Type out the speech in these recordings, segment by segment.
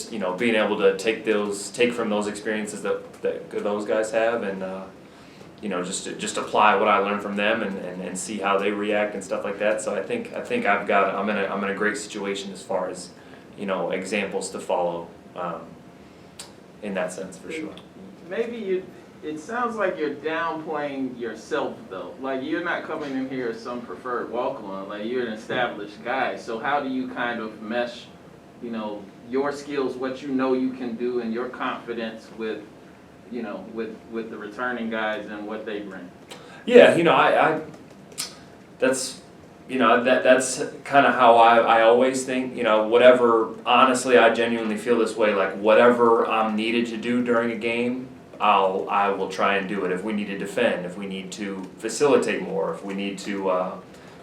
just, being able to take from those experiences that those guys have, and just apply what I learned from them and see how they react and stuff like that. So I think I'm in a great situation as far as, examples to follow, in that sense, for sure. Maybe it sounds like you're downplaying yourself though. Like you're not coming in here as some preferred walk-on. Like you're an established guy. So how do you kind of mesh, your skills, what you can do, and your confidence with, with the returning guys and what they bring? Yeah, that's kind of how I always think. Whatever. Honestly, I genuinely feel this way. Like whatever I'm needed to do during a game, I will try and do it. If we need to defend, if we need to facilitate more, if we need to,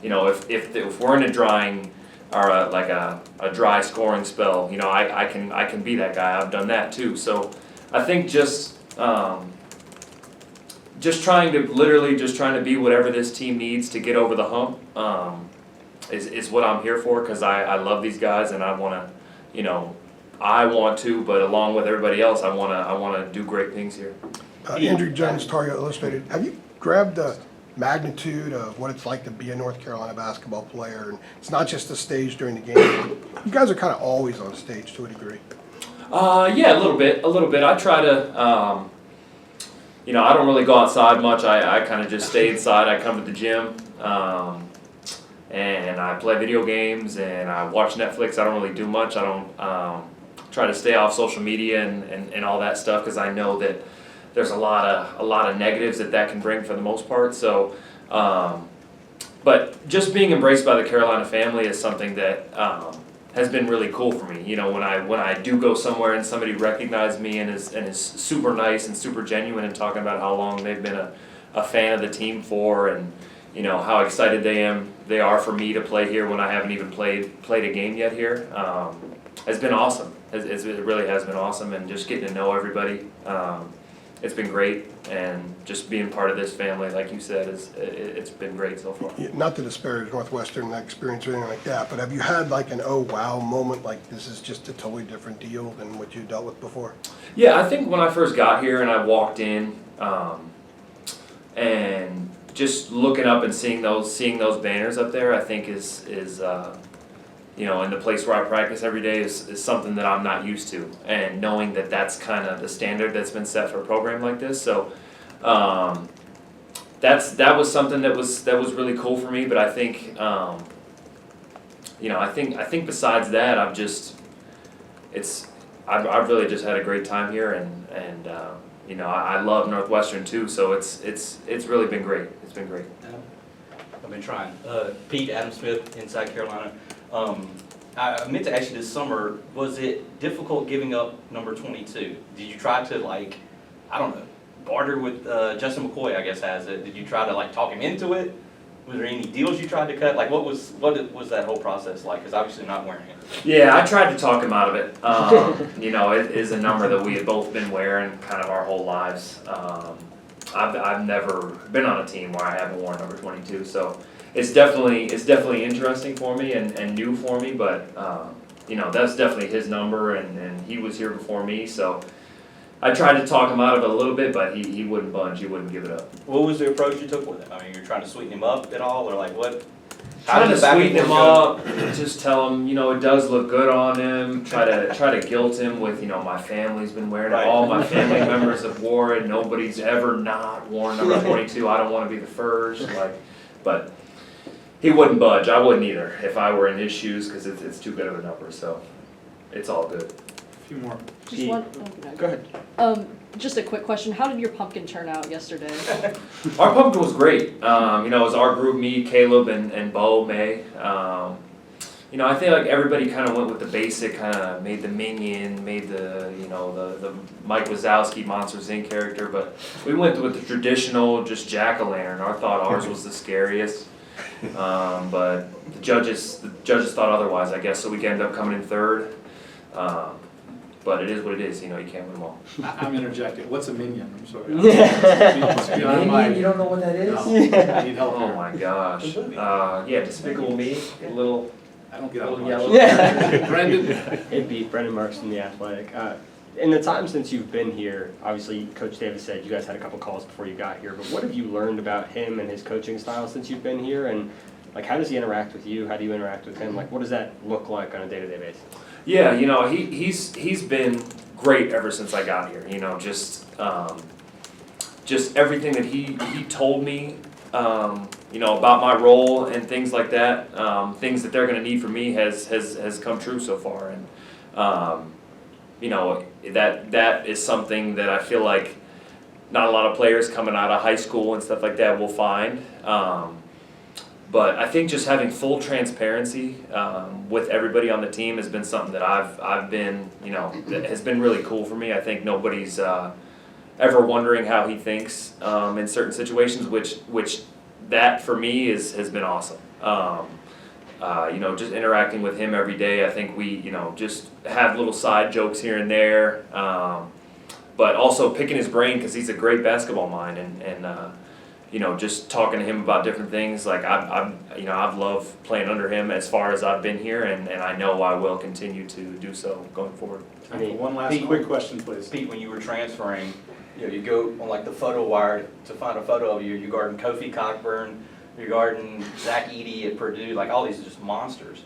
if we're in a drying or like a dry scoring spell, I can be that guy. I've done that too. So I think just trying to be whatever this team needs to get over the hump is what I'm here for, because I love these guys and I want to, but along with everybody else, I want to do great things here. Andrew Jones, Tar Heel Illustrated. Have you grabbed the magnitude of what it's like to be a North Carolina basketball player? And it's not just the stage during the game. You guys are kind of always on stage to a degree. Yeah, a little bit. I try to, I don't really go outside much. I kind of just stay inside. I come to the gym, and I play video games, and I watch Netflix. I don't really do much. I don't try to stay off social media and all that stuff, because I know that there's a lot of negatives that can bring for the most part. So, but just being embraced by the Carolina family is something that has been really cool for me. When I do go somewhere and somebody recognizes me and is super nice and super genuine and talking about how long they've been a fan of the team for, and how excited they are for me to play here when I haven't even played a game yet here, has been awesome. It really has been awesome, and just getting to know everybody. It's been great, and just being part of this family, like you said, it's been great so far. Yeah, not to disparage Northwestern experience or anything like that, but have you had like an oh wow moment, like this is just a totally different deal than what you dealt with before? Yeah, I think when I first got here and I walked in, and just looking up and seeing those banners up there, I think is in the place where I practice every day is something that I'm not used to, and knowing that that's kind of the standard that's been set for a program like this. So that was something that was really cool for me. But I think I think besides that, I've really just had a great time here, and I love Northwestern too. So it's really been great. It's been great. I've been trying. Pete, Adam Smith, Inside Carolina. I meant to ask you this summer, was it difficult giving up number 22? Did you try to barter with Justin McCoy, I guess has it? Did you try to talk him into it? Was there any deals you tried to cut? What was that whole process like? Because obviously not wearing it. Yeah, I tried to talk him out of it. It is a number that we had both been wearing kind of our whole lives. I've never been on a team where I haven't worn number 22, so it's definitely interesting for me and new for me, but that's definitely his number, and he was here before me, so I tried to talk him out of it a little bit, but he wouldn't budge. He wouldn't give it up. What was the approach you took with him? I mean, you're trying to sweeten him up at all, or what? Trying to sweeten him up, just tell him, it does look good on him. Try to guilt him with, my family's been wearing it. Right. All my family members have worn it. Nobody's ever not worn number 22. I don't want to be the first. But he wouldn't budge. I wouldn't either if I were in his shoes, because it's too good of a number. So it's all good. A few more. Just one. Go ahead. Just a quick question. How did your pumpkin turn out yesterday? Our pumpkin was great. It was our group, me, Caleb, and Bo, May. I think everybody kind of went with the basic, kind of made the Minion, made the Mike Wazowski Monsters Inc. character, but we went with the traditional, just jack-o'-lantern. Ours was the scariest, but the judges thought otherwise, I guess. So we ended up coming in third. But it is what it is, you can't win them all. I'm interjecting. What's a minion? I'm sorry. Minion? You don't know what that is? No, I need help Oh here. my gosh. Yeah, Despicable Me, a little. I don't get out much. Yeah. Brendan? Hey Pete, Brendan Marks from The Athletic. In the time since you've been here, obviously Coach Davis said you guys had a couple calls before you got here, but what have you learned about him and his coaching style since you've been here? And like, how does he interact with you? How do you interact with him? Like, what does that look like on a day-to-day basis? Yeah, you know, he's been great ever since I got here. You know, just everything that he told me, you know, about my role and things like that, things that they're going to need from me has come true so far, and you know, that is something that I feel like not a lot of players coming out of high school and stuff like that will find. But I think just having full transparency with everybody on the team has been something that I've been, you know, that has been really cool for me. I think nobody's ever wondering how he thinks in certain situations, which that for me has been awesome. You know, just interacting with him every day, I think we, you know, just have little side jokes here and there, but also picking his brain because he's a great basketball mind, and you know, just talking to him about different things. Like you know, I've loved playing under him as far as I've been here, and I know I will continue to do so going forward. Time for one last Pete, quick question, please. Pete, when you were transferring, you know, you go on like the photo wire to find a photo of you. You're guarding Kofi Cockburn, you're guarding Zach Edey at Purdue. Like all these are just monsters.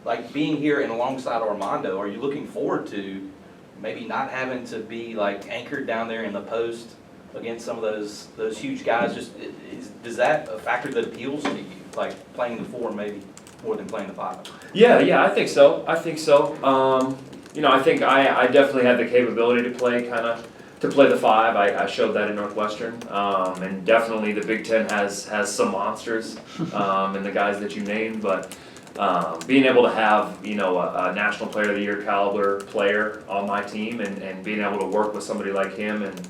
Like being here and alongside Armando, are you looking forward to maybe not having to be like anchored down there in the post against some of those huge guys? Just does that a factor that appeals to you, like playing the 4 maybe more than playing the 5? Yeah, I think so. You know, I think I definitely had the capability to play the 5. I showed that in Northwestern, and definitely the Big Ten has some monsters, and the guys that you named. But being able to have, you know, a National Player of the Year caliber player on my team, and being able to work with somebody like him and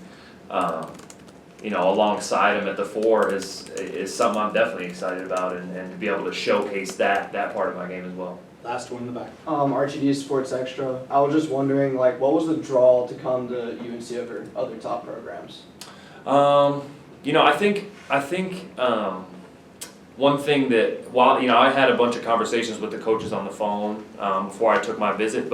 you know, alongside him at the 4 is something I'm definitely excited about, and to be able to showcase that part of my game as well. Last one in the back. RTD Sports Extra. I was just wondering, like, what was the draw to come to UNC over other top programs? You know, I think one thing that, while, you know, I had a bunch of conversations with the coaches on the phone before I took my visit,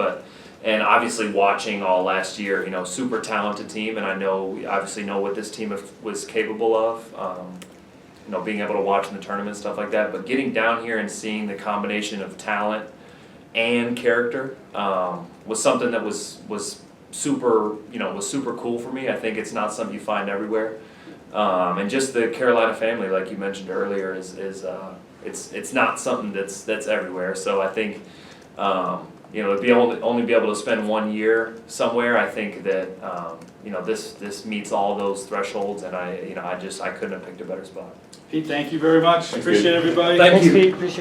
and obviously watching all last year, you know, super talented team, and obviously know what this team was capable of. You know, being able to watch in the tournament, stuff like that, but getting down here and seeing the combination of talent and character was something that was super, you know, was super cool for me. I think it's not something you find everywhere, and just the Carolina family, like you mentioned earlier, is it's not something that's everywhere. So I think you know, to only be able to spend 1 year somewhere, I think that you know, this meets all those thresholds, and I couldn't have picked a better spot. Pete, thank you very much. Appreciate everybody. Thank you. Thanks, Pete. Appreciate it.